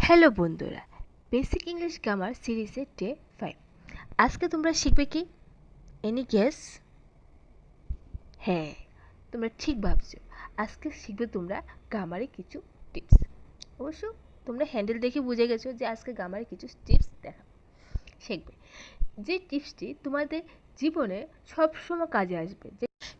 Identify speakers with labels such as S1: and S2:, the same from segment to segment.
S1: Hello বন্ধুরা, basic English grammar সিরিজের day 5। আজকে তোমরা শিখবে কি? Any guess? হ্যাঁ, তোমরা ঠিক ভাবছো। আজকে শিখবে তোমরা গ্রামারের কিছু টিপস। অবশ্য তোমরা হ্যান্ডেল দেখে বুঝে গেছো যে আজকে গ্রামারের কিছু টিপস দেখা শিখবে, যে টিপসটি তোমাদের জীবনে সবসময় কাজে আসবে।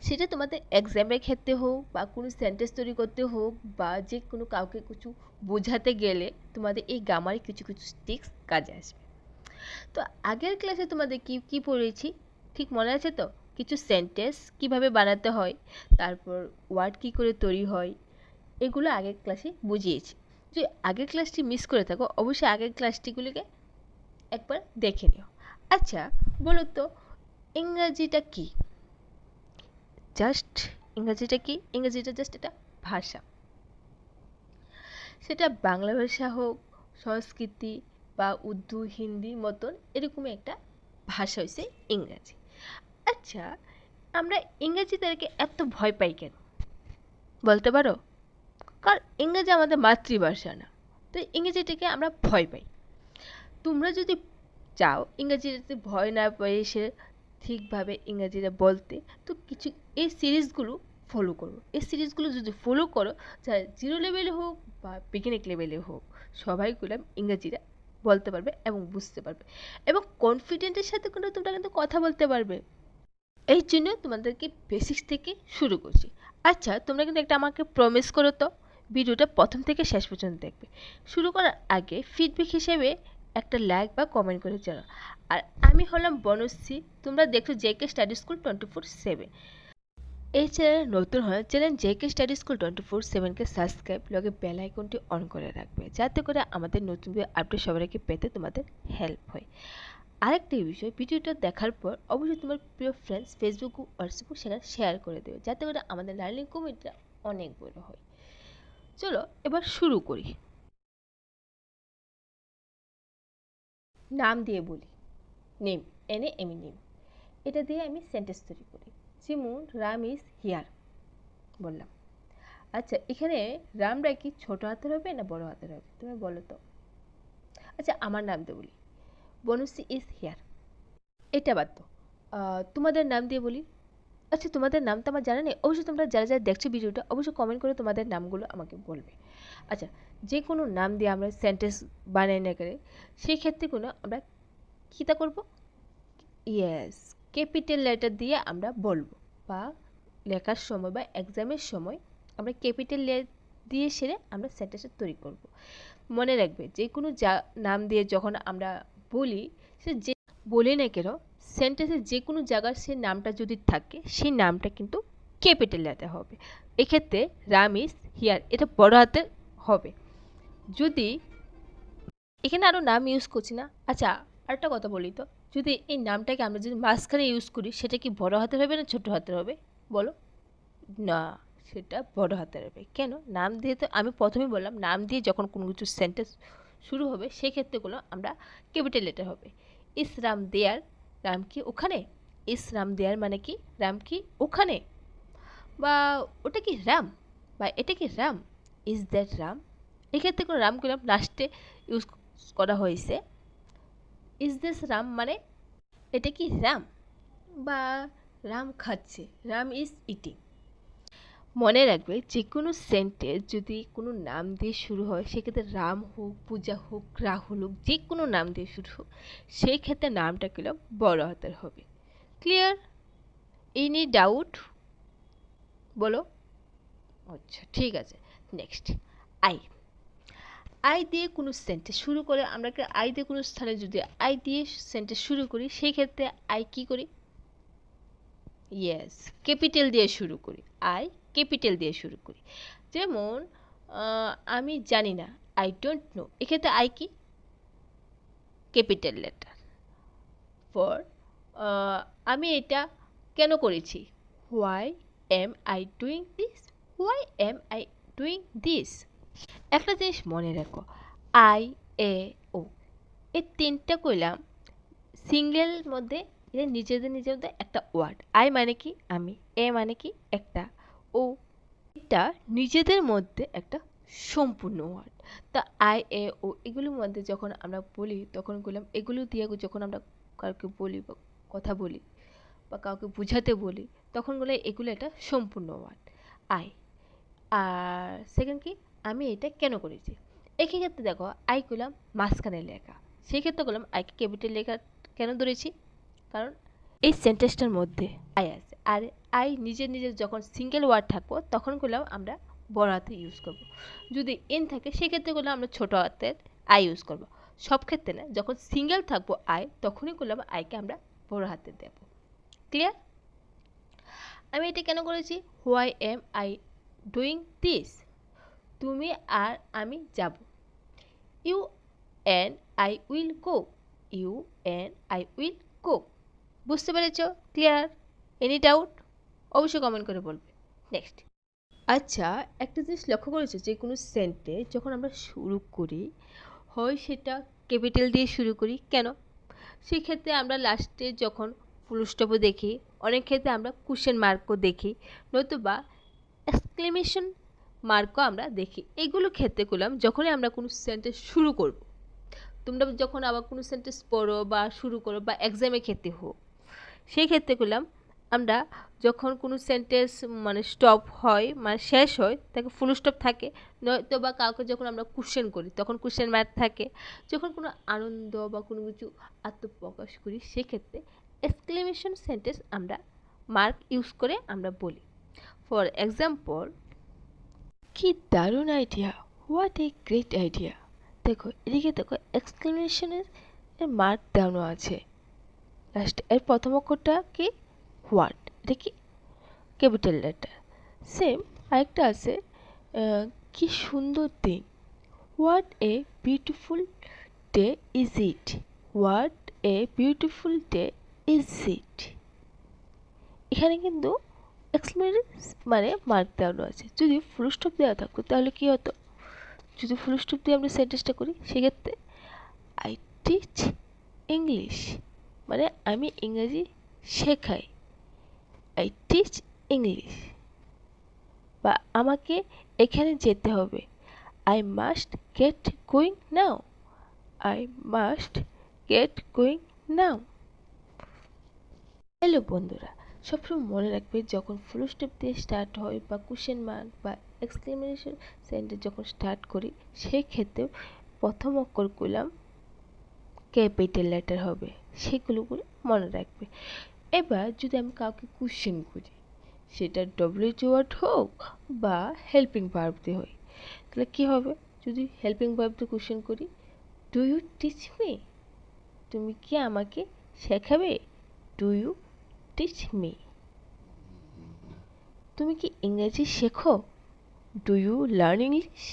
S1: সেটা তোমাদের এক্সামের ক্ষেত্রে হোক বা কোনো সেন্টেন্স তৈরি করতে হোক বা যে কোনো কাউকে কিছু বোঝাতে গেলে তোমাদের এই গ্রামারের কিছু কিছু টিপস কাজে আসবে। তো আগের ক্লাসে তোমাদের কি কি পড়েছি ঠিক মনে আছে তো? কিছু সেন্টেন্স কিভাবে বানাতে হয়, তারপর ওয়ার্ড কি করে তৈরি হয়, এগুলো আগের ক্লাসে বুঝিয়েছি। যে আগের ক্লাসটি মিস করে থাকো অবশ্যই আগের ক্লাসটিগুলিকে একবার দেখে নিও। আচ্ছা বলো তো, ইংরাজিটা কি? ইংরেজিটা জাস্ট একটা ভাষা। সেটা বাংলা ভাষা হোক, সংস্কৃতি বা উর্দু, হিন্দি মতন এরকমই একটা ভাষা হয়েছে ইংরাজি। আচ্ছা, আমরা ইংরেজিটাকে এত ভয় পাই কেন বলতে পারো? কারণ ইংরেজি আমাদের মাতৃভাষা না, তো ইংরেজিটাকে আমরা ভয় পাই। তোমরা যদি চাও ইংরেজিতে ভয় না পেয়ে সে ঠিকভাবে ইংরেজিটা বলতে, তো কিছু এই সিরিজগুলো ফলো করো। এই সিরিজগুলো যদি ফলো করো, যারা জিরো লেভেলে হোক বা বিগিনিং লেভেলে হোক, সবাইগুলো ইংরেজিটা বলতে পারবে এবং বুঝতে পারবে এবং কনফিডেন্টের সাথে কিন্তু তোমরা কিন্তু কথা বলতে পারবে। এই জন্য তোমাদেরকে বেসিক্স থেকে শুরু করছি। আচ্ছা, তোমরা কিন্তু একটা আমাকে প্রমিস করো তো, ভিডিওটা প্রথম থেকে শেষ পর্যন্ত দেখবে। শুরু করার আগে ফিডব্যাক হিসেবে একটা লাইক বা কমেন্ট করে জানাও। আর আমি হলাম বনশ্রী, তোমরা দেখো জেকে স্টাডি স্কুল 24/7। এই চ্যানেল নতুন হয়, চ্যানেল জেকে স্টাডি স্কুল 24/7কে সাবস্ক্রাইব, লগে বেল আইকনটি অন করে রাখবে, যাতে করে আমাদের নতুন আপডেট সবার আগে পেতে তোমাদের হেল্প হয়। আরেকটি বিষয়, ভিডিওটা দেখার পর অবশ্যই তোমার প্রিয় ফ্রেন্ডস ফেসবুক ও হোয়াটসঅ্যাপে সেখানে শেয়ার করে দেবে, যাতে করে আমাদের লার্নিং কমিটিটা অনেক বড় হয়। চলো এবার শুরু করি। নাম দিয়ে বলি, নেম, NAME, এটা দিয়ে আমি সেন্টেন্স তৈরি করি। যেমন রাম ইজ হিয়ার বললাম। আচ্ছা, এখানে রামরা কি ছোট হাতের হবে না বড় হাতের হবে তুমি বলো তো? আচ্ছা, আমার নাম দিয়ে বলি, বনশ্রী ইজ হিয়ার। এটা বাদ দাও, তোমাদের নাম দিয়ে বলি। আচ্ছা, তোমাদের নাম তো আমার জানা নেই, অবশ্যই তোমরা যারা যারা দেখছো ভিডিওটা অবশ্যই কমেন্ট করে তোমাদের নামগুলো আমাকে বলবে। আচ্ছা, যে কোনো নাম দিয়ে আমরা সেন্টেন্স বানাই না করে, সেই ক্ষেত্রে কোনো আমরা কীটা করবো? ইয়েস, ক্যাপিটাল লেটার দিয়ে আমরা বলবো, বা লেখার সময় বা এক্সামের সময় আমরা ক্যাপিটাল লেটার দিয়ে সেরে আমরা সেন্টেন্সটা তৈরি করব। মনে রাখবে, যে কোনো নাম দিয়ে যখন আমরা বলি, সে যে বলি না কেন সেন্টেন্সের যে কোনো জায়গার সে নামটা যদি থাকে, সেই নামটা কিন্তু ক্যাপিটাল লেটার হবে। এক্ষেত্রে রাম ইজ হিয়ার এটা বড় হাতের হবে। যদি এখানে আরও নাম ইউজ করছি না। আচ্ছা, আরেকটা কথা বলি তো, যদি এই নামটাকে আমরা যদি মাঝখানে ইউজ করি, সেটা কি বড় হাতের হবে না ছোট হাতের হবে বলো? না, সেটা বড় হাতের হবে। কেন? নাম দিয়ে তো আমি প্রথমেই বললাম, নাম দিয়ে যখন কোনো কিছু সেন্টেন্স শুরু হবে সেক্ষেত্রেগুলো আমরা ক্যাপিটাল লেটার হবে। ইস রাম দেয়ার, রাম কি ওখানে? ইস রাম দেয়ার মানে কি রাম কি ওখানে, বা ওটা কি রাম, বা এটা কি রাম, ইজ দ্যাট রাম। এক্ষেত্রে কোনো রাম করলাম লাস্টে ইউজ করা হয়েছে। ইজ দিস রাম মানে এটা কি রাম, বা রাম খাচ্ছে, রাম ইজ ইটিং। মনে রাখবে, যে কোনো সেন্টেন্স যদি কোনো নাম দিয়ে শুরু হয়, সেক্ষেত্রে রাম হোক, পূজা হোক, রাহুল হোক, যে কোনো নাম দিয়ে শুরু হোক, সেই ক্ষেত্রে নামটা কিলো বড় হাতের হবে। ক্লিয়ার? এনি ডাউট বলো? আচ্ছা ঠিক আছে। Next, I. আই দিয়ে কোনো সেন্টেন্স শুরু করে, আমরা আই দিয়ে কোনো স্থানে যদি আই দিয়ে সেন্টেন্স শুরু করি, সেই ক্ষেত্রে আই কী করি? ইয়েস, ক্যাপিটাল দিয়ে শুরু করি। আই ক্যাপিটাল দিয়ে শুরু করি। যেমন আমি জানি না, আই ডোন্ট নো, এক্ষেত্রে আই কি? Capital letter. ফর আমি এটা কেন করেছি? Why am I doing this, why am I doing this. একটা জিনিস মনে রাখো, আই, এ, ও, এই তিনটা কইলাম সিঙ্গেল মধ্যে, এটা নিজেদের নিজেদের একটা ওয়ার্ড। আই মানে কি আমি, এ মানে কি একটা, ও এটা নিজেদের মধ্যে একটা সম্পূর্ণ ওয়ার্ড। তা আই এ ও এগুলোর মধ্যে যখন আমরা বলি তখন বললাম এগুলো দিয়ে যখন আমরা কাউকে বলি বা কথা বলি বা কাউকে বোঝাতে বলি তখন বলে এগুলো একটা সম্পূর্ণ ওয়ার্ড আই। আর সেকেন্ড কি, আমি এটা কেন করেছি। একই ক্ষেত্রে দেখো আই করলাম মাঝখানে লেখা, সেই ক্ষেত্রে করলাম আইকে ক্যাপিটাল লেখা কেন ধরেছি, কারণ এই সেন্টেন্সটার মধ্যে আই আছে। আর আই নিজের নিজের যখন সিঙ্গেল ওয়ার্ড থাকবো তখন করলাম আমরা বড় হাতে ইউজ করব। যদি এন থাকে সেক্ষেত্রে করলাম আমরা ছোট হাতের আই ইউজ করব। সব ক্ষেত্রে না, যখন সিঙ্গেল থাকবো আই তখনই করলাম আইকে আমরা বড় হাতে দেব। ক্লিয়ার? আমি এটা কেন করেছি, why am I doing this, তুমি আর আমি যাব। You and I will go, you and I will go. বুঝতে পেরেছ? ক্লিয়ার? Any doubt? অবশ্যই কমেন্ট করে বলবে। নেক্সট, আচ্ছা একটা জিনিস লক্ষ্য করেছো, যে কোনো সেন্টেন্স যখন আমরা শুরু করি হয় সেটা ক্যাপিটাল দিয়ে শুরু করি কেন, সেক্ষেত্রে আমরা লাস্টে যখন ফুল স্টপও দেখি, অনেক ক্ষেত্রে আমরা কোশ্চেন মার্কও দেখি, নতুবা এক্সক্লেমেশন মার্কও আমরা দেখি। এইগুলো ক্ষেত্রে করলাম যখনই আমরা কোনো সেন্টেন্স শুরু করব, তোমরা যখন আবার কোনো সেন্টেন্স পড়ো বা শুরু করো বা এক্সামের ক্ষেত্রে হোক, সেই ক্ষেত্রে করলাম আমরা যখন কোনো সেন্টেন্স মানে স্টপ হয় মানে শেষ হয় তাকে ফুল স্টপ থাকে, নয়তো বা কাউকে যখন আমরা কোশ্চেন করি তখন কোশ্চেন মার্ক থাকে, যখন কোনো আনন্দ বা কোনো কিছু আত্মপ্রকাশ করি সেক্ষেত্রে এক্সক্লেমেশন সেন্টেন্স আমরা মার্ক ইউজ করে আমরা বলি। ফর এক্সাম্পল, কি দারুণ idea, what a great idea. দেখো এদিকে দেখো এক্সক্লেমেশনের মার্ক দেওয়ানো আছে, লাস্ট এর প্রথম অক্ষরটা কি, হোয়াট, এটা কি ক্যাপিটাল লেটার। সেম আরেকটা আছে, কি সুন্দর দিন, what a beautiful day is it, what a beautiful day is it. এখানে কিন্তু এক্সক্লেমেশন মানে মার্ক দেওয়ানো আছে। যদি ফুল স্টপ দেওয়া থাকতো তাহলে কি হতো, যদি ফুল স্টপ দিয়ে আমরা সেন্টেন্সটা করি সেক্ষেত্রে আই টিচ ইংলিশ, মানে আমি ইংরেজি শেখাই, আই টিচ ইংলিশ। বা আমাকে এখানে যেতে হবে, I must get going now, I must get going now. Hello বন্ধুরা, সবসময় মনে রাখবে যখন ফুল স্টপ দিয়ে স্টার্ট হয় বা কোশ্চেন মার্ক বা এক্সক্লেমেশন সেন্টেন্স যখন স্টার্ট করি সেই ক্ষেত্রেও প্রথম অক্ষর করলাম ক্যাপিটাল লেটার হবে, সেগুলো মনে রাখবে। এবার যদি আমি কাউকে কোশ্চেন করি, সেটা ডব্লিউএইচ ওয়ার্ড হোক বা হেল্পিং ভার্ব দিয়ে হয়, তাহলে কী হবে, যদি হেল্পিং ভার্ব দিয়ে কোশ্চেন করি, ডু ইউ টিচ মি, তুমি কি আমাকে শেখাবে, ডু ইউ টিচ মি। তুমি কি ইংরেজি শেখো, ডু ইউ লার্ন ইংলিশ।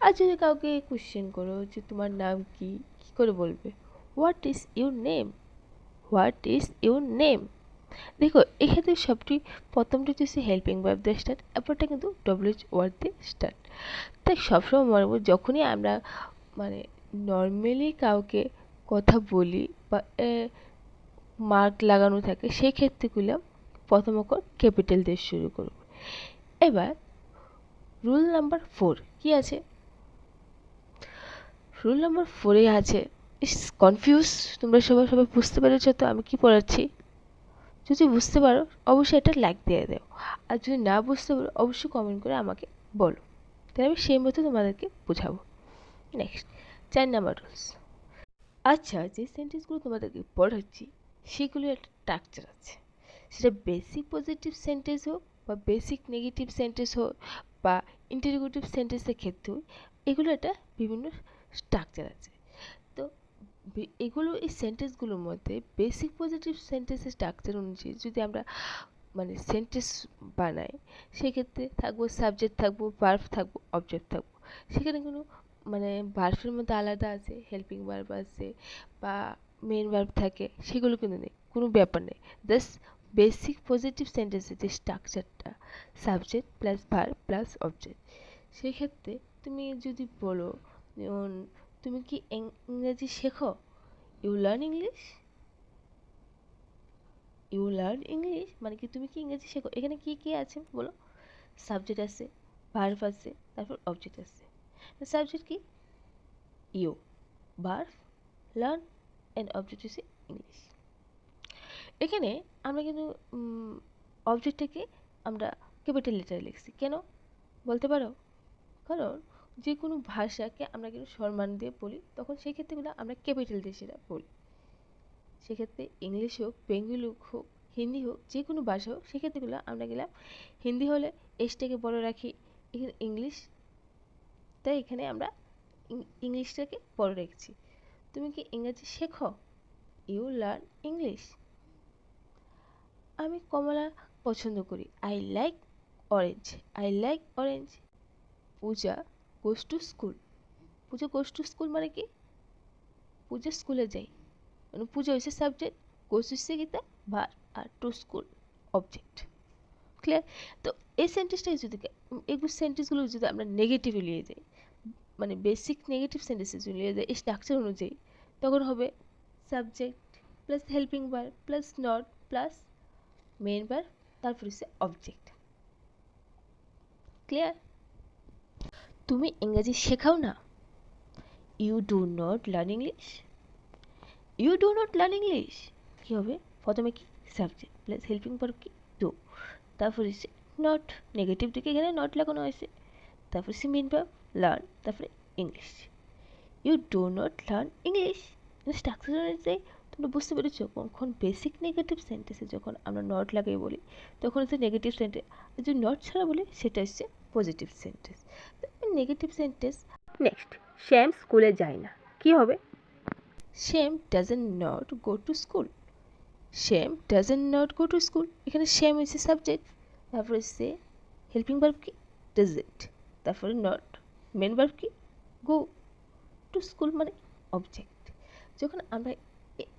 S1: আর যদি কাউকে কোশ্চেন করো যে তোমার নাম কি, কী করে বলবে, what is your name, what is your name. দেখো এক্ষেত্রে সবটি প্রথমটা হচ্ছে হেল্পিং ভার্ব দিয়ে স্টার্ট, এরপরটা কিন্তু ডব্লিউএইচ ওয়ার্ড দিয়ে স্টার্ট। তাই সবসময় মনে রাখবো যখনই আমরা মানে নর্মালি কাউকে কথা বলি বা মার্ক লাগানো থাকে সেই ক্ষেত্রেগুলো প্রথম অক্ষর ক্যাপিটাল দিয়ে শুরু করব। এবার রুল নাম্বার 4 কি আছে, রুল নাম্বার 4 আছে, ইস কনফিউজ, তোমরা সবাই সবাই বুঝতে পেরেছো তো আমি কি পড়াচ্ছি। যদি বুঝতে পারো অবশ্যই এটা লাইক দিয়ে দাও, আর যদি না বুঝতে পারো অবশ্যই কমেন্ট করে আমাকে বলো, তাহলে আমি সেই মতো তোমাদেরকে বোঝাবো। Next 4 number rules. আচ্ছা যে সেন্টেন্সগুলো তোমাদেরকে পড়াচ্ছি সেগুলোর একটা স্ট্রাকচার আছে, সেটা বেসিক পজিটিভ সেন্টেন্স হোক বা বেসিক নেগেটিভ সেন্টেন্স হোক বা ইন্টারোগেটিভ সেন্টেন্সের ক্ষেত্রেও এগুলো একটা বিভিন্ন স্ট্রাকচার আছে। তো এগুলো এই সেন্টেন্সগুলোর মধ্যে বেসিক পজিটিভ সেন্টেন্সের স্ট্রাকচার অনুযায়ী যদি আমরা মানে সেন্টেন্স বানাই সেক্ষেত্রে থাকবো সাবজেক্ট, থাকবো ভার্ব, থাকবো অবজেক্ট, থাকবো। সেখানে কোনো মানে ভার্বের মধ্যে আলাদা আছে, হেল্পিং ভার্ব আছে বা মেন ভার্ব থাকে, সেগুলো কিন্তু নেই, কোনো ব্যাপার নেই। জাস্ট বেসিক পজিটিভ সেন্টেন্সের যে স্ট্রাকচারটা subject plus verb plus object. সেক্ষেত্রে তুমি যদি বলো যেমন তুমি কি ইংরেজি শেখো, you learn English, you learn English মানে কি তুমি কি ইংরেজি শেখো, এখানে কি কি আছে বলো, সাবজেক্ট আছে, ভার্ব আছে, তারপর অবজেক্ট আছে। সাবজেক্ট কি? You, verb learn and object হচ্ছে ইংলিশ। এখানে আমরা কিন্তু অবজেক্টটাকে আমরা ক্যাপিটাল লেটারে লিখছি। কেন বলতে পারো? কারণ যে কোনো ভাষাকে আমরা কিন্তু সম্মান দিয়ে বলি, তখন সেই ক্ষেত্রেগুলো আমরা ক্যাপিটাল দিয়ে সেটা বলি। সেক্ষেত্রে ইংলিশ হোক, বেঙ্গলি হোক, হিন্দি হোক, যে কোনো ভাষা হোক, সেক্ষেত্রেগুলো আমরা গেলাম হিন্দি হলে এসটাকে বড় রাখি, এখানে ইংলিশ, তাই এখানে আমরা ইংলিশটাকে বড় রেখেছি। তুমি কি ইংরেজি শেখো? You learn English. আমি কমলা পছন্দ করি। I like orange. I like orange. Puja goes to school. Puja goes to school মানে কি? পূজা স্কুলে যাই, মানে পূজা হচ্ছে সাবজেক্ট, গোজ হচ্ছে গীতা ভার, আর টু স্কুল অবজেক্ট। ক্লিয়ার? তো এই সেন্টেন্সটাই যদি এগুলো সেন্টেন্সগুলো যদি আমরা নেগেটিভে নিয়ে যাই, মানে বেসিক নেগেটিভ সেন্টেন্সে যদি নিয়ে যাই এই স্ট্রাকচার অনুযায়ী, তখন হবে subject plus helping verb plus not plus main verb, তারপর হচ্ছে অবজেক্ট। ক্লিয়ার? তুমি ইংরেজি শেখাও না। You do not learn English. You do not learn English কী হবে? প্রথমে কি? সাবজেক্ট প্লাস হেল্পিং ভার্ব কি? ডু, তারপর হচ্ছে নট, নেগেটিভ দিকে এখানে নট লাগানো হয়েছে, তারপর হচ্ছে মেইন ভার্ব লার্ন, তারপরে English. You do not learn English. Structure অনুযায়ী তোমরা বুঝতে পেরেছো কখন বেসিক নেগেটিভ সেন্টেন্সে যখন আমরা নট লাগাই বলি তখন হচ্ছে নেগেটিভ সেন্টেন্স, আর যদি নট ছাড়া বলি সেটা হচ্ছে positive sentence. Negative sentence. Next, Shyam স্কুলে যায় না, কি হবে? Shyam doesn't not go to school. Shyam doesn't not go to school, এখানে শ্যাম হচ্ছে সাবজেক্ট, তারপরে হচ্ছে হেল্পিং ভার্ব কি? ডাজেন্ট, তারপরে নট, মেন ভার্ব কি? গো টু স্কুল মানে অবজেক্ট। যখন আমরা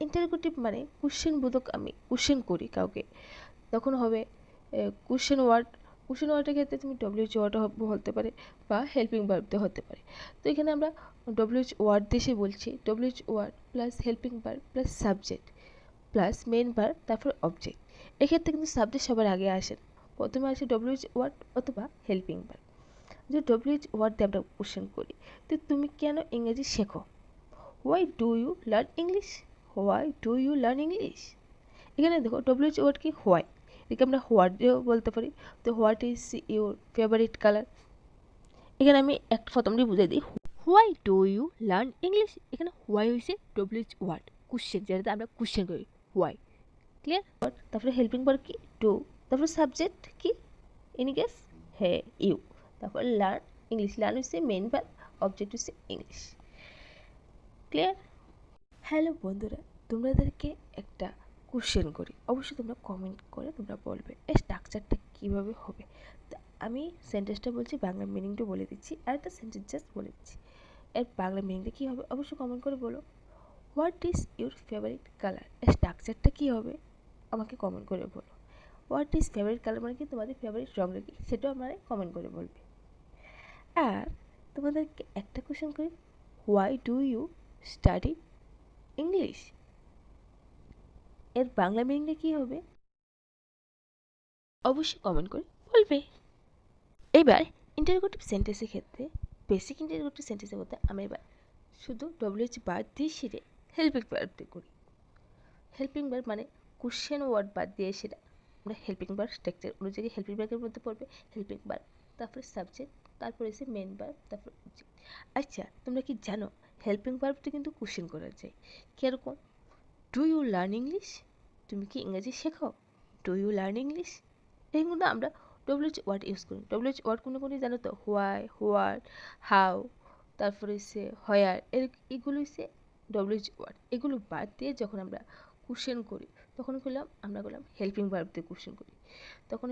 S1: ইন্টারোগেটিভ মানে কোশ্চেন বোধক আমি কোশ্চেন করি কাউকে, তখন হবে কোশ্চেন ওয়ার্ড। কোশ্চেন ওয়ার্ডের ক্ষেত্রে তুমি ডব্লিউএইচ ওয়ার্ড বলতে পারে বা হেল্পিং ভার্ব দিয়ে হতে পারে। তো এখানে আমরা ডব্লিউএইচ ওয়ার্ড দিয়ে বলছি, WH word plus helping verb plus subject plus main verb তারপর অবজেক্ট। এক্ষেত্রে কিন্তু সাবজেক্ট সবার আগে আসেন, প্রথমে আসে ডব্লিউএইচ ওয়ার্ড অথবা হেল্পিং ভার্ব। যে ডব্লিউএইচ ওয়ার্ড দিয়ে আমরা কোশ্চেন করি, তো তুমি কেন ইংরেজি শেখো? Why do you learn English. Why do you learn English. এখানে দেখো ডব্লিউএইচ ওয়ার্ড কি? হোয়াই, এটাকে আমরা হোয়াট দিয়েও বলতে পারি। তো what is your favourite colour, এখানে আমি একটা প্রথমটি বুঝাই দিই। Why do you learn English, এখানে হোয়াই হয়েছে ডব্লিউএইচ ওয়ার্ড কোশ্চেন, যেটাতে আমরা কোশ্চেন করি, হোয়াই। ক্লিয়ার? তারপরে হেল্পিং ভার্ব কি? ডু, তারপরে সাবজেক্ট কি? ইন কেস হে ইউ, তারপর লার্ন ইংলিশ, লার্ন হচ্ছে মেন ভার্ব, অবজেক্ট হচ্ছে ইংলিশ। ক্লিয়ার? হ্যালো বন্ধুরা, তোমাদেরকে একটা কোশ্চেন করি, অবশ্যই তোমরা কমেন্ট করে তোমরা বলবে এই স্ট্রাকচারটা কীভাবে হবে। তা আমি সেন্টেন্সটা বলছি, বাংলা মিনিংটা বলে দিচ্ছি, আর একটা সেন্টেন্স জাস্ট বলে দিচ্ছি, এর বাংলা মিনিংটা কী হবে অবশ্যই কমেন্ট করে বলো। What is your favourite colour, এর স্ট্রাকচারটা কী হবে আমাকে কমেন্ট করে বলো। হোয়াট ইজ ফেভারিট কালার মানে কি? তোমাদের ফেভারিট রঙটা কি সেটাও আমাকে কমেন্ট করে বলবে। আর তোমাদেরকে একটা কোশ্চেন করি, why do you study English, এর বাংলা মিনিংটা কী হবে অবশ্যই কমেন্ট করে বলবে। এবার ইন্টারোগেটিভ সেন্টেন্সের ক্ষেত্রে বেসিক ইন্টারোগেটিভ সেন্টেন্সের মধ্যে আমরা এবার শুধু ডব্লিউএইচ বাদ দিয়ে সেরে হেল্পিং ভার্ব দিয়ে করি। হেল্পিং ভার্ব মানে কোশ্চেন ওয়ার্ড বাদ দিয়ে সেটা আমরা হেল্পিং ভার্ব স্ট্রাকচার অনুযায়ী হেল্পিং ভার্বের মধ্যে পড়বে হেল্পিং ভার্ব, তারপরে সাবজেক্ট, তারপরে এসে মেন ভার্ব, তারপর অবজেক্ট। আচ্ছা তোমরা কি জানো হেল্পিং ভার্বটা কিন্তু কোশ্চেন করা যায় কীরকম? ডু ইউ লার্ন ইংলিশ, তুমি কি ইংরেজি শেখো? ডু ইউ লার্ন ইংলিশ, এগুলো আমরা ডব্লিউএইচ ওয়ার্ড ইউজ করি। ডব্লিউএইচ ওয়ার্ড কোনো জানো তো? হোয়াই, হোয়াট, হাউ, তারপরে হচ্ছে হোয়ার, এগুলো হচ্ছে ডব্লিউএইচ ওয়ার্ড। এগুলো বাদ দিয়ে যখন আমরা কোশ্চেন করি তখন আমরা করলাম হেল্পিং ভার্ব দিয়ে কোশ্চেন করি। তখন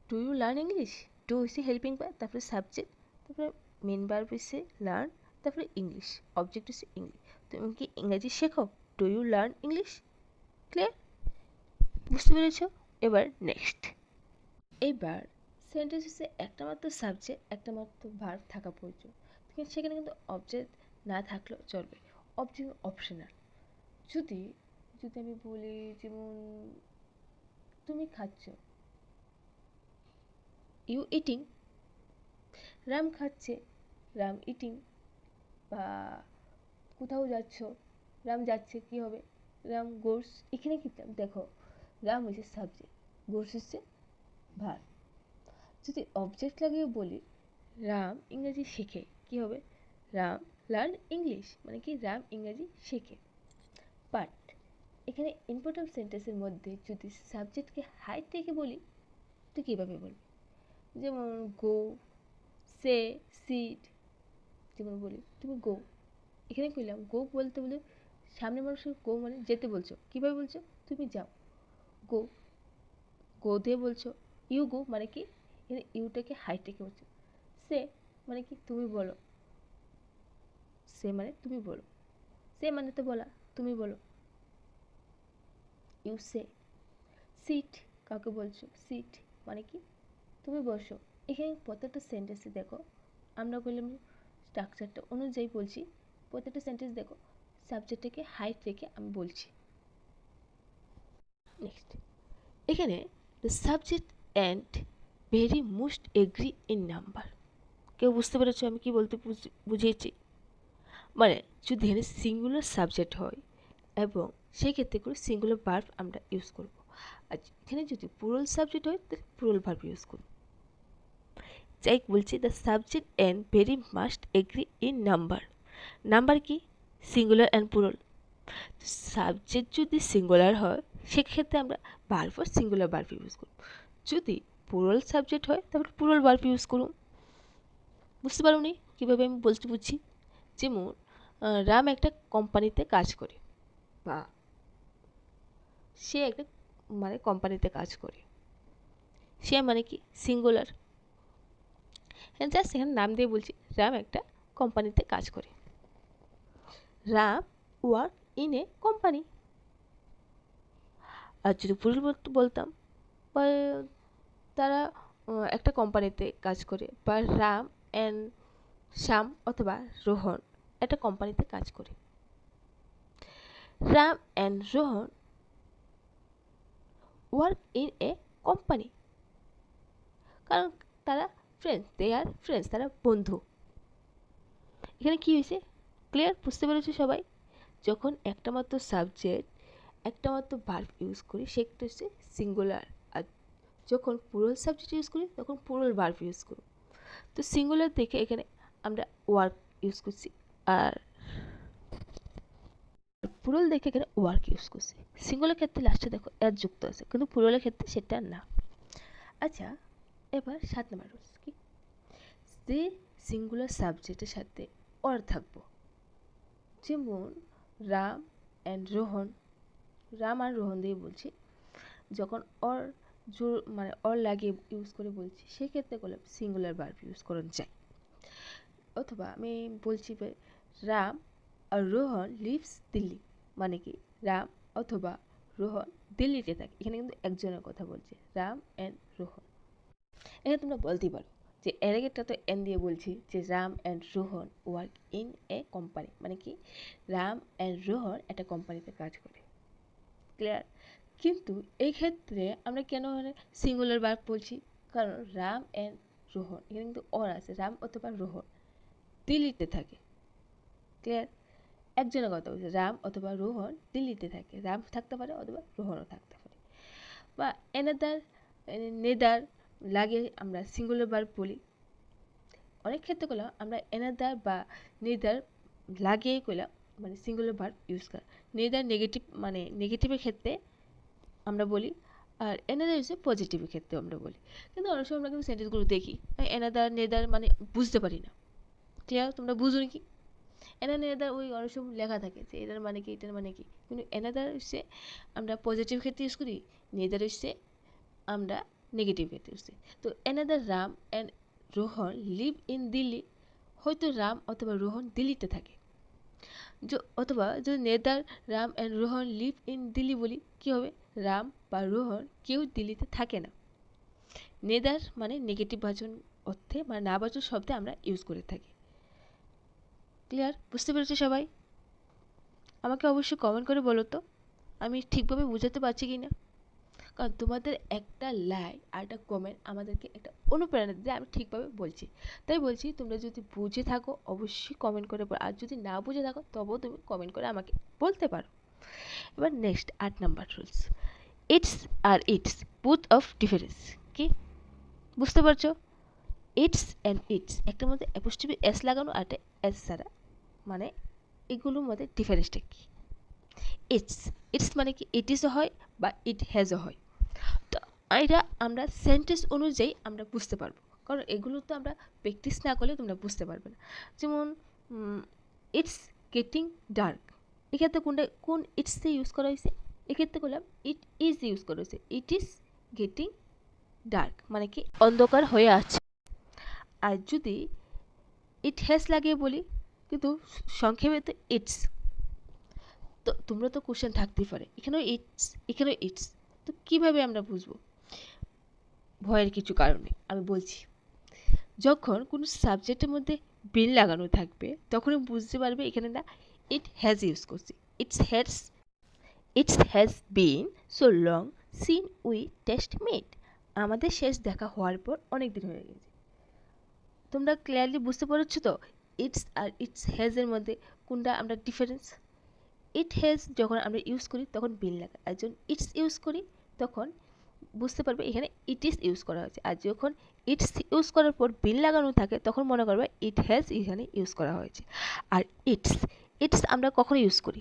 S1: do you learn English, do হচ্ছে হেল্পিং ভার্ব, তারপরে সাবজেক্ট, তারপরে মেন ভার্ব হচ্ছে লার্ন, তারপরে ইংলিশ, অবজেক্ট হচ্ছে ইংলিশ। তুমি কি ইংরেজি শেখো? Do you learn English. Clear? বুঝতে পেরেছ? এবার নেক্সট, এইবার সেন্টেন্স হচ্ছে একটা মাত্র সাবজেক্ট একটা মাত্র ভার্ব থাকা প্রয়োজন, কিন্তু সেখানে কিন্তু অবজেক্ট না থাকলেও চলবে, অবজেক্ট অপশনাল। যদি যদি আমি বলি যেমন তুমি খাচ্ছ, ইউ ইটিং, রাম খাচ্ছে, রাম ইটিং, বা কোথাও যাচ্ছ, রাম যাচ্ছে, কি হবে? রাম গোস। এখানে কি দেখো, রাম হচ্ছে সাবজেক্ট, গোস হচ্ছে ভার্ব। যদি অবজেক্ট লাগিয়ে বলি রাম ইংরেজি শেখে, কি হবে? রাম লার্ন ইংলিশ, মানে কি রাম ইংরেজি শেখে। বাট এখানে ইম্পর্টেন্ট সেন্টেন্সের মধ্যে যদি সাবজেক্টকে হাইট রেখে বলি তো কীভাবে বলবি? যেমন গো, সে, সিট। যেমন বলি তুমি গো, এখানে কইলাম গো বলতে বলে সামনে মানুষকে গো মানে যেতে বলছো, কীভাবে বলছো? তুমি যাও, গো, গো দিয়ে বলছো। ইউ গো মানে কি, এখানে ইউটাকে হাইট রেখে বলছো। সে মানে কি, তুমি বলো, সে মানে তুমি বলো, সে মানে তো বলা, তুমি বলো, ইউ সে। সিট, কাউকে বলছো, সিট মানে কি, তুমি বসো। এখানে প্রত্যেকটা সেন্টেন্সে দেখো, আমরা বললাম স্ট্রাকচারটা অনুযায়ী বলছি, প্রত্যেকটা সেন্টেন্স দেখো সাবজেক্টটাকে হাইট রেখে আমি বলছি। নেক্সট, এখানে the subject and very most agree in number. কেউ বুঝতে পেরেছো আমি কি বলতে বুঝিয়েছি? মানে যদি এখানে সিঙ্গুলার সাবজেক্ট হয় এবং সেই ক্ষেত্রে করে সিঙ্গুলার ভার্ব আমরা ইউজ করব। আর এখানে যদি প্লুরাল সাবজেক্ট হয় তাহলে প্লুরাল ভার্ব ইউজ করব। যাই বলছি, the subject and verb must agree in number. Number কি? Singular and plural. সাবজেক্ট যদি সিঙ্গুলার হয় সেক্ষেত্রে আমরা ভার্ব আর সিঙ্গুলার ভার্ব ইউজ করব। যদি প্লুরাল সাবজেক্ট হয় তাহলে প্লুরাল ভার্ব ইউজ করুন। বুঝতে পারোনি কীভাবে আমি বলতে বুঝছি? যেমন রাম একটা কোম্পানিতে কাজ করে, বা সে একটা মানে কোম্পানিতে কাজ করে, সে মানে কি সিঙ্গুলার। হ্যাঁ, জাস্ট এখানে নাম দিয়ে বলছি রাম একটা কোম্পানিতে কাজ করে। Ram work in a company. আর যদি পুরুষ বলতাম, বা তারা একটা কোম্পানিতে কাজ করে, বা রাম অ্যান্ড শ্যাম অথবা রোহন একটা কোম্পানিতে কাজ করে। Ram and Rohan work in a company, কারণ তারা ফ্রেন্ডস, দে আর ফ্রেন্ডস, তারা বন্ধু। এখানে কি হয়েছে? ক্লিয়ার? বুঝতে পেরেছো সবাই? যখন একটা মাত্র সাবজেক্ট একটা মাত্র ভার্ব ইউজ করি সেটা হচ্ছে সিঙ্গুলার, আর যখন প্লুরাল সাবজেক্ট ইউজ করি তখন প্লুরাল ভার্ব ইউজ করি। তো সিঙ্গুলার দেখে এখানে আমরা ওয়ার্ক ইউজ করছি, আর প্লুরাল দেখে এখানে ওয়ার্ক ইউজ করছি। সিঙ্গুলার ক্ষেত্রে লাস্টে দেখো এর যুক্ত আছে, কিন্তু প্লুরালের ক্ষেত্রে সেটা না। আচ্ছা, এবার 7 নম্বর রুলস কি? যে সিঙ্গুলার সাবজেক্টের সাথে অর থাকবো, যেমন রাম অ্যান্ড রোহন, রাম আর রোহন দিয়ে বলছি, যখন অর মানে অর লাগিয়ে ইউজ করে বলছি সেক্ষেত্রে করলে সিঙ্গুলার ভার্ব ইউজ করা যায়। অথবা আমি বলছি রাম আর রোহন লিভস দিল্লি, মানে কি রাম অথবা রোহন দিল্লিতে থাকে। এখানে কিন্তু একজনের কথা বলছে, রাম অ্যান্ড রোহন। এখানে তোমরা বলতেই পারো যে এর আগেরটা তো এন দিয়ে বলছি যে Ram and Rohan work in a company, মানে কি রাম অ্যান্ড রোহন একটা কোম্পানিতে কাজ করে। ক্লিয়ার? কিন্তু এই ক্ষেত্রে আমরা কেন সিঙ্গুলার ভার্ব বলছি? কারণ রাম অ্যান্ড রোহন, এখানে কিন্তু অর আছে, রাম অথবা রোহন দিল্লিতে থাকে। ক্লিয়ার? একজনের কথা বলছে, রাম অথবা রোহন দিল্লিতে থাকে, রাম থাকতে পারে অথবা রোহনও থাকতে পারে। বা এনাদার, নেদার লাগে আমরা সিঙ্গুলার ভার্ব বলি। অনেক ক্ষেত্রে করলাম আমরা এনাদার বা নেদার লাগিয়ে করলাম মানে সিঙ্গুলার ভার্ব ইউজ করা। নেদার নেগেটিভ, মানে নেগেটিভের ক্ষেত্রে আমরা বলি, আর এনাদার হচ্ছে পজিটিভের ক্ষেত্রে আমরা বলি। কিন্তু অনেক সময় আমরা কিন্তু সেন্টেন্সগুলো দেখি এনাদার নেদার মানে বুঝতে পারি না। ক্লিয়ার? তোমরা বুঝো কি এনার নেদার ওই অনেক সময় লেখা থাকে যে এটার মানে কি, এটার মানে কি, কিন্তু এনাদার হচ্ছে আমরা পজিটিভ ক্ষেত্রে ইউজ করি, নেদার হচ্ছে আমরা নেগেটিভ ক্ষেত্রে ইউজ করি। তো another Ram and Rohan live in Delhi, হয়তো রাম অথবা রোহন দিল্লিতে থাকে। অথবা যদি neither Ram and Rohan live in Delhi বলি, কি হবে? রাম বা রোহন কেউ দিল্লিতে থাকে না। নেদার মানে নেগেটিভ বাচন অর্থে বা না বাচক শব্দে আমরা ইউজ করে থাকি। ক্লিয়ার? বুঝতে পেরেছো সবাই? আমাকে অবশ্যই কমেন্ট করে বলো তো আমি ঠিকভাবে বোঝাতে পারছি কি না। কারণ তোমাদের একটা লাইক আর একটা কমেন্ট আমাদেরকে একটা অনুপ্রেরণা দিতে আমি ঠিকভাবে বলছি। তাই বলছি তোমরা যদি বুঝে থাকো অবশ্যই কমেন্ট করে বলো, আর যদি না বুঝে থাকো তবেও তুমি কমেন্ট করে আমাকে বলতে পারো। এবার নেক্সট 8 নাম্বার রুলস, ইটস আর ইটস বোথ অফ ডিফারেন্স। কি বুঝতে পারছো? ইটস অ্যান্ড ইটস একটার মধ্যে অ্যাপোস্ট্রফি এস লাগানো আর একটা এস ছাড়া, মানে এগুলোর মধ্যে ডিফারেন্সটা কি? ইটস ইটস মানে কি ইট ইজও হয় বা ইট হ্যাজও হয়। তো এটা আমরা সেন্টেন্স অনুযায়ী আমরা বুঝতে পারবো, কারণ এগুলো তো আমরা প্র্যাকটিস না করলে তোমরা বুঝতে পারবে না। যেমন ইটস গেটিং ডার্ক, এক্ষেত্রে কোন ইটসে ইউজ করা হয়েছে? এক্ষেত্রে করলাম ইট ইজ ইউজ করা হয়েছে। ইট ইজ গেটিং ডার্ক মানে কি অন্ধকার হয়ে আছে। আর যদি ইট হ্যাজ লাগিয়ে বলি, কিন্তু সংক্ষেপে তো ইটস, তো তোমরা তো কোশ্চেন থাকতেই পারে এখানেও ইটস এখানেও ইটস, তো কীভাবে আমরা বুঝবো? ভয়ের কিছু কারণ নেই, আমি বলছি। যখন কোনো সাবজেক্টের মধ্যে বিন লাগানো থাকবে তখনই বুঝতে পারবে এখানে না ইট হ্যাজ ইউজ করছি। It's has been so long since we test met, আমাদের শেষ দেখা হওয়ার পর অনেক দিন হয়ে গেছে। তোমরা ক্লিয়ারলি বুঝতে পারছো তো ইটস আর ইটস হ্যাজের মধ্যে কোনটা আমরা ডিফারেন্স? ইট হ্যাজ যখন আমরা ইউজ করি তখন বিন লাগে, আর যখন ইটস ইউজ করি তখন বুঝতে পারবে এখানে ইট ইজ ইউজ করা হয়েছে। আর যখন ইটস ইউজ করার পর বিন লাগানো থাকে তখন মনে করবে ইট হ্যাজ এখানে ইউজ করা হয়েছে। আর ইটস ইটস আমরা কখন ইউজ করি?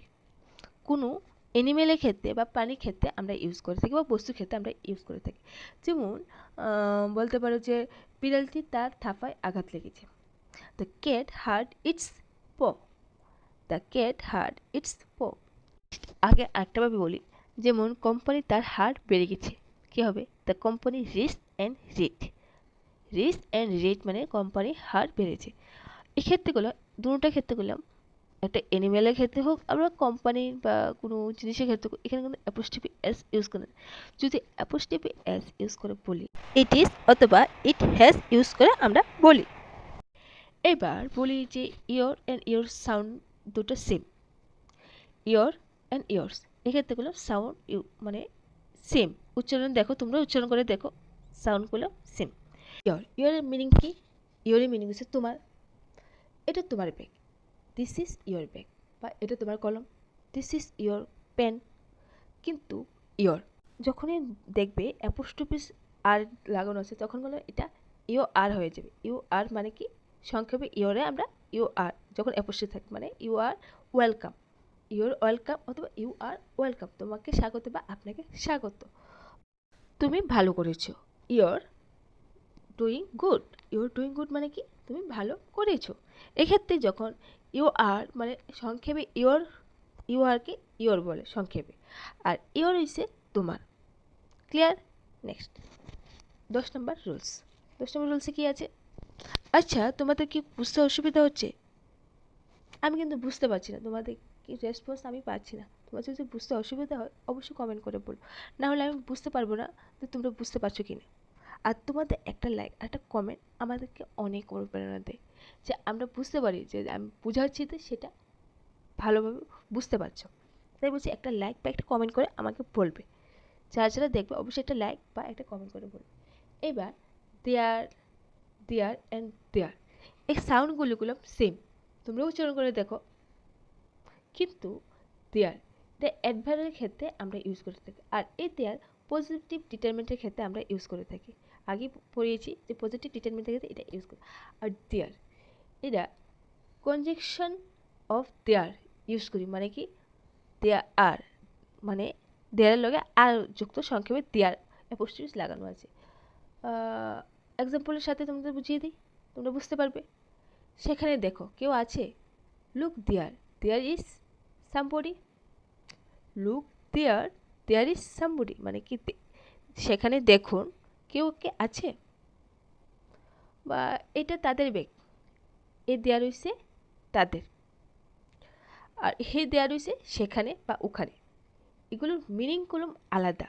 S1: কোনো অ্যানিমেলের ক্ষেত্রে বা প্রাণীর ক্ষেত্রে আমরা ইউজ করে থাকি বা বস্তুর ক্ষেত্রে আমরা ইউজ করে থাকি। যেমন বলতে পারো যে বিড়ালটি তার থাপায় আঘাত লেগেছে, দ্য ক্যাট হার্ট ইটস প, দ্য ক্যাট হার্ট ইটস প। আগে আরেকটাভাবে বলি, যেমন কোম্পানি তার হার বেড়ে গেছে, কী হবে? The company risk and rate মানে কোম্পানির হার বেড়েছে। এক্ষেত্রেগুলো দুটোটা ক্ষেত্রে করলাম, একটা অ্যানিমেলের ক্ষেত্রে হোক আমরা কোম্পানির বা কোনো জিনিসের ক্ষেত্রে হোক, এখানে কিন্তু অ্যাপোস্ট্রফি এস ইউজ করে। যদি অ্যাপোস্ট্রফি এস ইউজ করে বলি ইট ইজ অথবা ইট হ্যাজ ইউজ করে আমরা বলি। এবার বলি যে ইয়োর অ্যান্ড ইয়োর সাউন্ড দুটো সেম, ইয়োর অ্যান্ড ইয়োর্স এক্ষেত্রেগুলো সাউন্ড মানে সেম উচ্চারণ, দেখো তোমরা উচ্চারণ করে দেখো সাউন্ডগুলো সেম। ইয়োরের মিনিং কি? ইয়োরের মিনিং হচ্ছে তোমার, এটা তোমার bag, this is your bag, বা এটা তোমার কলম, দিস ইজ ইয়োর পেন। কিন্তু ইয়োর যখনই দেখবে অ্যাপোস্ট্রোফিস আর লাগানো আছে তখন বলো এটা ইউ আর হয়ে যাবে। ইউ আর মানে কি সংক্ষেপে ইয়োরে আমরা ইউ আর যখন অ্যাপোস্ট্রোফি থাকে মানে you are welcome, your welcome অথবা ইউ আর ওয়েলকাম, তোমাকে স্বাগত বা আপনাকে স্বাগত। তুমি ভালো করেছো, ইউর ডুইং গুড মানে কি তুমি ভালো করেছো। এক্ষেত্রে যখন ইউ আর মানে সংক্ষেপে ইউ আরকে ইউর বলে সংক্ষেপে, আর ইউর হইছে তোমার। ক্লিয়ার? নেক্সট 10 নম্বর রুলসে কি আছে? আচ্ছা তোমাদের কি বুঝতে অসুবিধা হচ্ছে? আমি কিন্তু বুঝতে পারছি না, তোমাদের কি রেসপন্স আমি পাচ্ছি না। তোমার যদি বুঝতে অসুবিধা হয় অবশ্যই কমেন্ট করে বলো, না হলে আমি বুঝতে পারবো না যে তোমরা বুঝতে পারছো কি না। আর তোমাদের একটা লাইক আর একটা কমেন্ট আমাদেরকে অনেক অনুপ্রেরণা দেয়, যে আমরা বুঝতে পারি যে আমি বোঝাচ্ছি তো সেটা ভালোভাবে বুঝতে পারছো। তাই বলছি একটা লাইক বা একটা কমেন্ট করে আমাকে বলবে, যারা দেখবে অবশ্যই একটা লাইক বা একটা কমেন্ট করে বলবে। এবার দেয়ার অ্যান্ড দেয়ার এই সাউন্ডগুলো সেম, তোমরা উচ্চারণ করে দেখো। কিন্তু দেয়ার এটা অ্যাডভার্বের ক্ষেত্রে আমরা ইউজ করে থাকি, আর এই দেয়ার পজিটিভ ডিটারমিনেন্টের ক্ষেত্রে আমরা ইউজ করে থাকি। আগে পড়িয়েছি যে পজিটিভ ডিটারমিনেন্টের ক্ষেত্রে এটা ইউজ করি। আর দেয়ার এটা কনজাংশন অফ দেয়ার ইউজ করি, মানে কি দেয়ার আর মানে দেয়ারের লগে আর যুক্ত সংক্ষেপে দেয়ার অ্যাপোস্ট্রফি লাগানো আছে। এক্সাম্পলের সাথে তোমাদের বুঝিয়ে দিই, তোমরা বুঝতে পারবে। সেখানে দেখো কেউ আছে, look there is somebody, look there is somebody মানে কি সেখানে দেখুন কেউ কে আছে, বা এটা তাদের ব্যাগ, এ দেয়ার হইছে তাদের, আর হে দেয়ার হইছে সেখানে বা ওখানে। এগুলোর মিনিংগুলো আলাদা,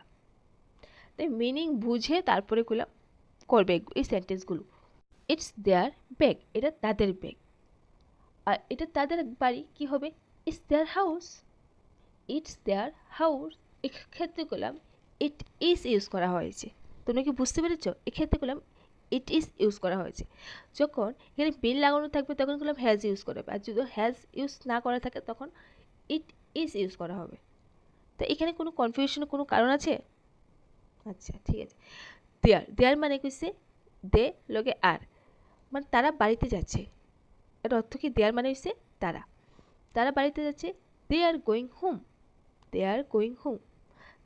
S1: তাই মিনিং বুঝে তারপরে করবে এই সেন্টেন্সগুলো। ইটস দেয়ার ব্যাগ এটা তাদের ব্যাগ, আর এটা তাদের বাড়ি কি হবে? It's their house, it's their house. এক্ষেত্রে করলাম ইট ইজ ইউজ করা হয়েছে। তোমরা কি বুঝতে পেরেছ? এক্ষেত্রে করলাম ইট ইজ ইউজ করা হয়েছে। যখন এখানে বিন লাগানো থাকবে তখন করলাম হ্যাজ ইউজ করা হবে, আর যদি হ্যাজ ইউজ না করা থাকে তখন ইট ইজ ইউজ করা হবে। তো এখানে কোনো কনফিউশনের কোনো কারণ আছে? আচ্ছা ঠিক আছে। দেয়ার মানে কইছে দে লগে আর, মানে তারা বাড়িতে যাচ্ছে। এর অর্থ কি? দেয়ার মানে হচ্ছে তারা, তারা বাড়িতে যাচ্ছে। They are going home, they are going home.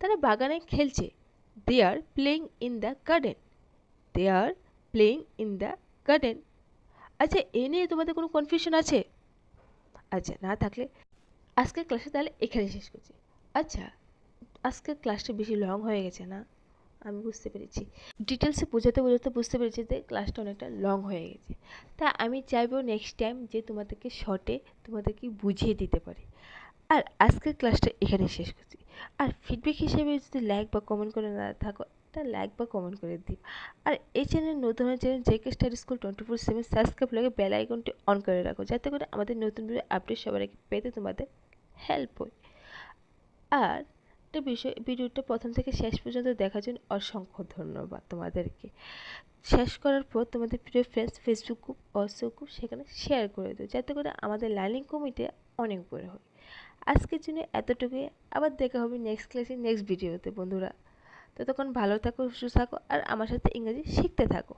S1: তারা বাগানে খেলছে। They are playing in the garden, they are playing in the garden. আচ্ছা এ নিয়ে তোমাদের কোনো কনফিউশন আছে? আচ্ছা না থাকলে আজকের ক্লাসে তাহলে এখানে শেষ করছি। আচ্ছা আজকের ক্লাসটা বেশি লং হয়ে গেছে না? আমি বুঝতে পেরেছি, ডিটেলসে বোঝাতে বোঝাতে বুঝতে পেরেছি যে ক্লাসটা অনেকটা লং হয়ে গেছে। তা আমি চাইবো নেক্সট টাইম যে তোমাদেরকে শর্টে তোমাদেরকে বুঝিয়ে দিতে পারি। আর আজকের ক্লাসটা এখানে শেষ করছি। আর ফিডব্যাক হিসেবে যদি লাইক বা কমেন্ট করে না থাকো, একটা লাইক বা কমেন্ট করে দিও। আর এই চ্যানেল নতুন হয়ে channel JK study school 24/7 subscribe লাগে বেল আইকনটি অন করে রাখো, যাতে করে আমাদের নতুন ভিডিও আপডেট সবার আগে পেতে তোমাদের হেল্প হয়। আর একটা বিষয়, ভিডিওটা প্রথম থেকে শেষ পর্যন্ত দেখার জন্য অসংখ্য ধন্যবাদ তোমাদেরকে। শেষ করার পর তোমাদের প্রিয় friends Facebook group WhatsApp group সেখানে শেয়ার করে দিও, যাতে করে আমাদের লার্নিং কমিটি অনেক বড় হয়। আজকের জন্য এতটুকুই। আবার দেখা হবে নেক্সট ক্লাসে নেক্সট ভিডিওতে বন্ধুরা। ততক্ষণ ভালো থাকো, সুস্থ থাকো আর আমার সাথে ইংরেজি শিখতে থাকো।